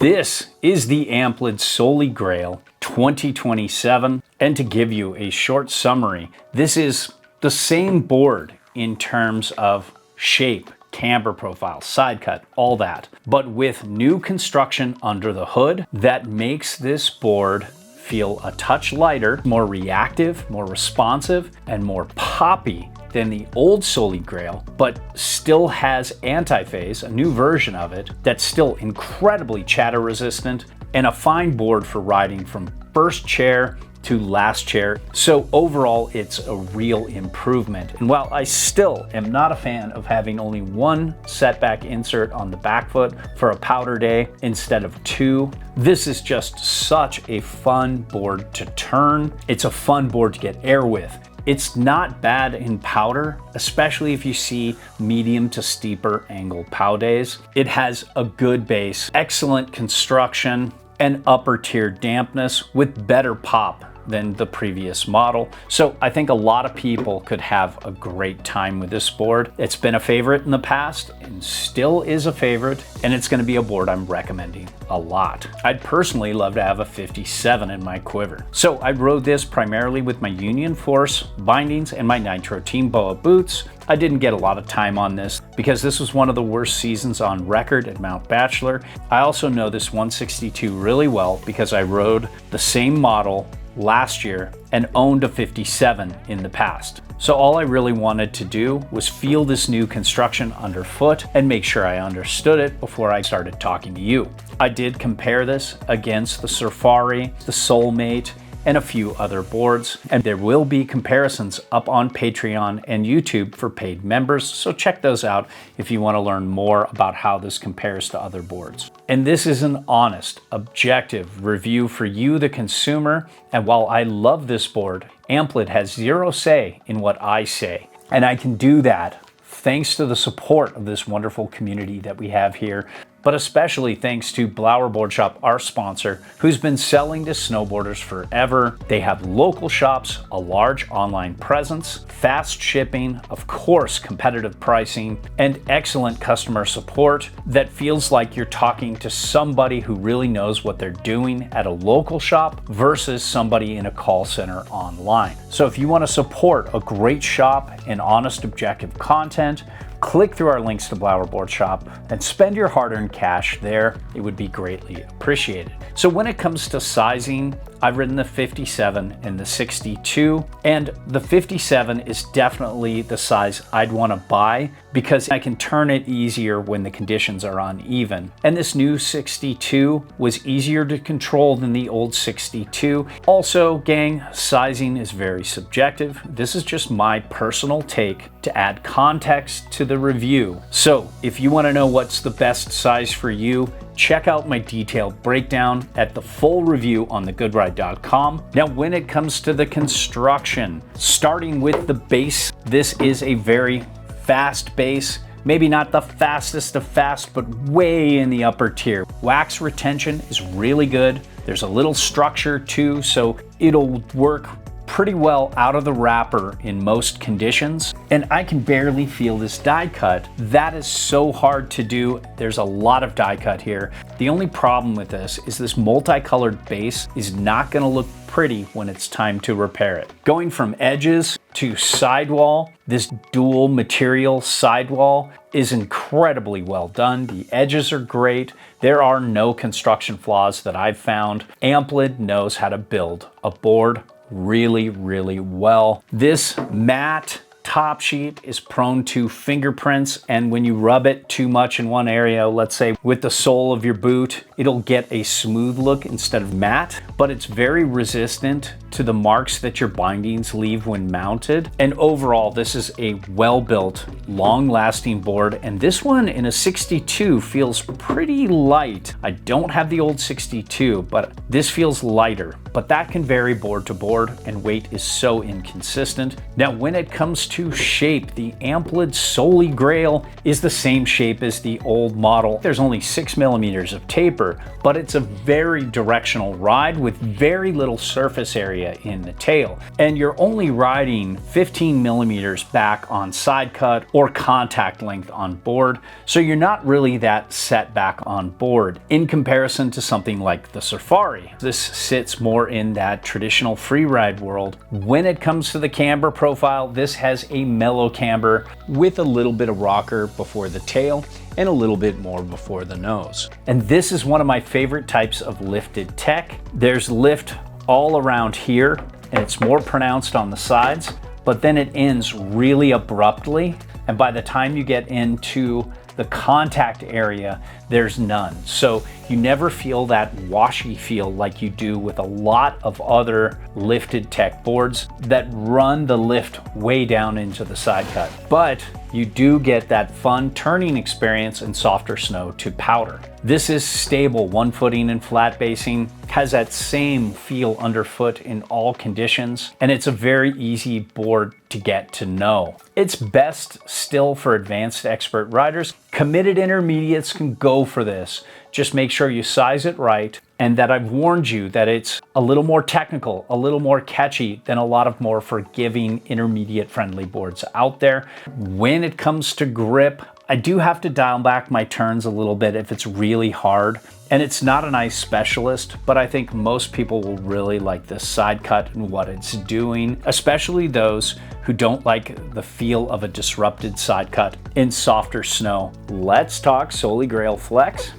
This is the Amplid Souly Grail 2027, and to give you a short summary, this is the same board in terms of shape, camber profile, side cut, all that, but with new construction under the hood that makes this board feel a touch lighter, more reactive, more responsive, and more poppy than the old Souly Grail, but still has anti-phase, a new version of it, that's still incredibly chatter resistant and a fine board for riding from first chair to last chair. So overall, it's a real improvement. And while I still am not a fan of having only one setback insert on the back foot for a powder day instead of two, this is just such a fun board to turn. It's a fun board to get air with. It's not bad in powder, especially if you see medium to steeper angle pow days. It has a good base, excellent construction, and upper tier dampness with better pop than the previous model. So I think a lot of people could have a great time with this board. It's been a favorite in the past and still is a favorite, and it's going to be a board I'm recommending a lot. I'd personally love to have a 57 in my quiver. So I rode this primarily with my Union Force bindings and my Nitro Team Boa boots. I didn't get a lot of time on this because this was one of the worst seasons on record at Mount Bachelor. I also know this 162 really well because I rode the same model last year and owned a 57 in the past. So all I really wanted to do was feel this new construction underfoot and make sure I understood it before I started talking to you. I did compare this against the Safari, the Soulmate, and a few other boards, and there will be comparisons up on Patreon and YouTube for paid members, so check those out if you want to learn more about how this compares to other boards. And this is an honest, objective review for you, the consumer, and while I love this board, Amplid has zero say in what I say, and I can do that thanks to the support of this wonderful community that we have here, but especially thanks to Blower Board Shop, our sponsor, who's been selling to snowboarders forever. They have local shops, a large online presence, fast shipping, of course, competitive pricing, and excellent customer support that feels like you're talking to somebody who really knows what they're doing at a local shop versus somebody in a call center online. So if you want to support a great shop and honest, objective content, click through our links to Blower Board Shop and spend your hard-earned cash there. It would be greatly appreciated. So when it comes to sizing, I've ridden the 57 and the 62, and the 57 is definitely the size I'd want to buy because I can turn it easier when the conditions are uneven. And this new 62 was easier to control than the old 62. Also, gang, sizing is very subjective. This is just my personal take to add context to the review. So if you want to know what's the best size for you, check out my detailed breakdown at the full review on thegoodride.com. Now, when it comes to the construction, starting with the base, this is a very fast base. Maybe not the fastest of fast, but way in the upper tier. Wax retention is really good. There's a little structure too, so it'll work pretty well out of the wrapper in most conditions. And I can barely feel this die cut. That is so hard to do. There's a lot of die cut here. The only problem with this is this multicolored base is not gonna look pretty when it's time to repair it. Going from edges to sidewall, this dual material sidewall is incredibly well done. The edges are great. There are no construction flaws that I've found. Amplid knows how to build a board really, really well. This matte top sheet is prone to fingerprints, and when you rub it too much in one area, let's say with the sole of your boot, it'll get a smooth look instead of matte, but it's very resistant to the marks that your bindings leave when mounted. And overall, this is a well-built, long-lasting board, and this one in a 62 feels pretty light. I don't have the old 62, but this feels lighter, but that can vary board to board, and weight is so inconsistent. Now, when it comes to shape, the Amplid Souly Grail is the same shape as the old model. There's only 6 millimeters of taper, but it's a very directional ride with very little surface area in the tail. And you're only riding 15 millimeters back on side cut or contact length on board, so you're not really that set back on board in comparison to something like the Safari. This sits more in that traditional freeride world. When it comes to the camber profile, this has a mellow camber with a little bit of rocker before the tail and a little bit more before the nose. And this is one of my favorite types of lifted tech. There's lift all around here, and it's more pronounced on the sides, but then it ends really abruptly. And by the time you get into the contact area, there's none. So you never feel that washy feel like you do with a lot of other lifted tech boards that run the lift way down into the side cut. But you do get that fun turning experience in softer snow to powder. This is stable one footing and flat basing, has that same feel underfoot in all conditions, and it's a very easy board to get to know. It's best still for advanced expert riders. Committed intermediates can go for this. Just make sure you size it right, and that I've warned you that it's a little more technical, a little more catchy than a lot of more forgiving intermediate friendly boards out there. When it comes to grip, I do have to dial back my turns a little bit if it's really hard. And it's not an ice specialist, but I think most people will really like this side cut and what it's doing, especially those who don't like the feel of a disrupted side cut in softer snow. Let's talk Souly Grail Flex.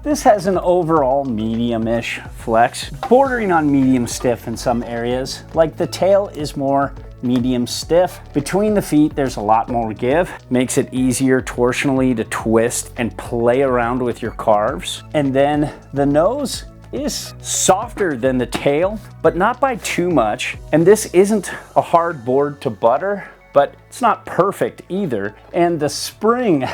This has an overall medium-ish flex, bordering on medium stiff in some areas. Like the tail is more medium stiff. Between the feet, there's a lot more give. Makes it easier torsionally to twist and play around with your carves. And then the nose is softer than the tail, but not by too much. And this isn't a hard board to butter, but it's not perfect either. And the spring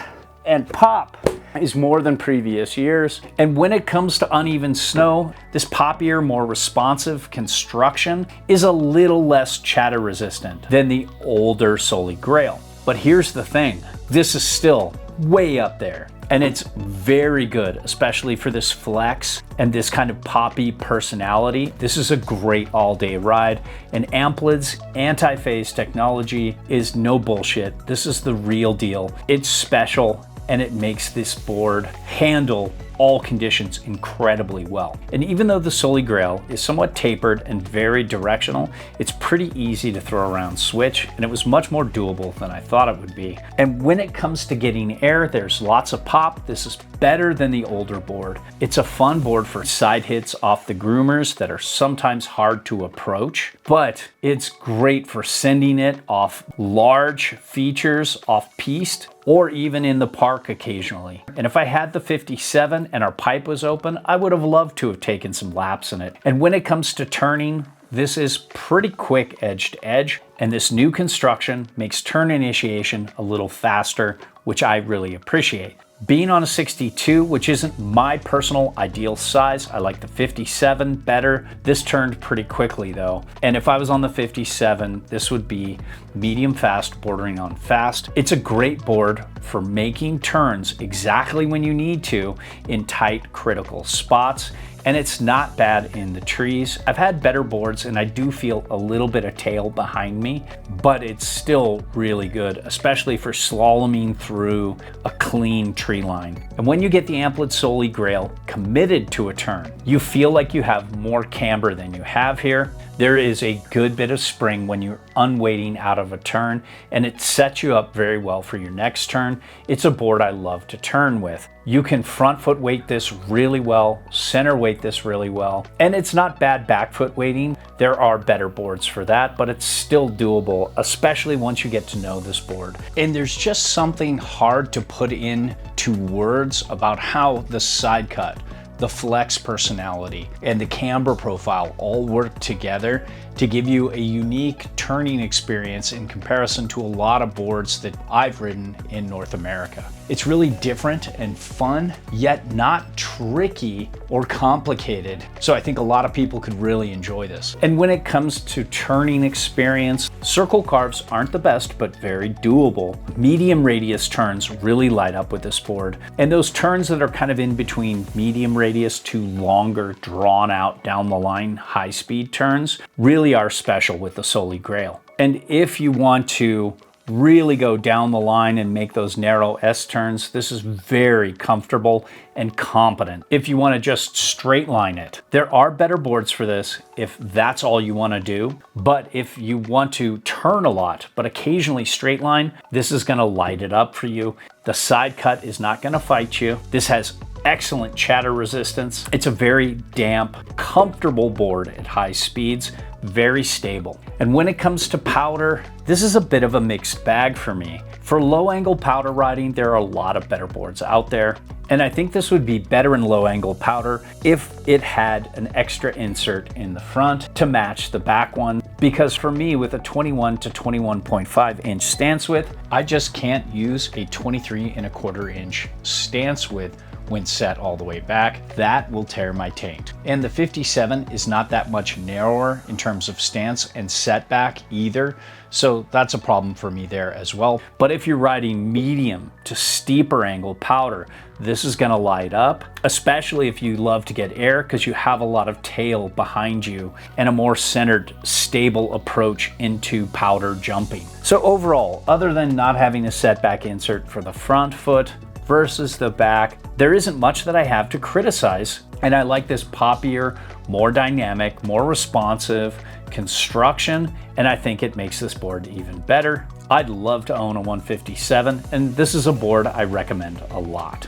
and pop is more than previous years. And when it comes to uneven snow, this poppier, more responsive construction is a little less chatter resistant than the older Souly Grail. But here's the thing, this is still way up there. And it's very good, especially for this flex and this kind of poppy personality. This is a great all-day ride. And Amplid's anti-phase technology is no bullshit. This is the real deal. It's special, and it makes this board handle all conditions incredibly well. And even though the Souly Grail is somewhat tapered and very directional, it's pretty easy to throw around switch, and it was much more doable than I thought it would be. And when it comes to getting air, there's lots of pop. This is better than the older board. It's a fun board for side hits off the groomers that are sometimes hard to approach, but it's great for sending it off large features off piste or even in the park occasionally. And if I had the 57 and our pipe was open, I would have loved to have taken some laps in it. And when it comes to turning, this is pretty quick edge to edge, and this new construction makes turn initiation a little faster, which I really appreciate. Being on a 62, which isn't my personal ideal size, I like the 57 better. This turned pretty quickly though. And if I was on the 57, this would be medium fast, bordering on fast. It's a great board for making turns exactly when you need to in tight, critical spots. And it's not bad in the trees. I've had better boards and I do feel a little bit of tail behind me, but it's still really good, especially for slaloming through a clean tree line. And when you get the Amplid Souly Grail committed to a turn, you feel like you have more camber than you have here. There is a good bit of spring when you're unweighting out of a turn, and it sets you up very well for your next turn. It's a board I love to turn with. You can front foot weight this really well, center weight this really well, and it's not bad back foot weighting. There are better boards for that, but it's still doable, especially once you get to know this board. And there's just something hard to put into words about how the side cut, the flex personality, and the camber profile all work together to give you a unique turning experience in comparison to a lot of boards that I've ridden in North America. It's really different and fun, yet not tricky or complicated. So I think a lot of people could really enjoy this. And when it comes to turning experience, circle carves aren't the best, but very doable. Medium radius turns really light up with this board. And those turns that are kind of in between medium radius to longer, drawn out down the line, high speed turns really are special with the Souly Grail. And if you want to really go down the line and make those narrow S turns, this is very comfortable and competent. If you want to just straight line it, there are better boards for this if that's all you want to do. But if you want to turn a lot, but occasionally straight line, this is going to light it up for you. The side cut is not going to fight you. This has excellent chatter resistance. It's a very damp, comfortable board at high speeds, very stable. And when it comes to powder, this is a bit of a mixed bag for me. For low angle powder riding, there are a lot of better boards out there. And I think this would be better in low angle powder if it had an extra insert in the front to match the back one. Because for me, with a 21 to 21.5 inch stance width, I just can't use a 23¼ inch stance width when set all the way back. That will tear my taint. And the 57 is not that much narrower in terms of stance and setback either. So that's a problem for me there as well. But if you're riding medium to steeper angle powder, this is gonna light up, especially if you love to get air because you have a lot of tail behind you and a more centered, stable approach into powder jumping. So overall, other than not having a setback insert for the front foot versus the back, there isn't much that I have to criticize. And I like this poppier, more dynamic, more responsive construction, and I think it makes this board even better. I'd love to own a 157, and this is a board I recommend a lot.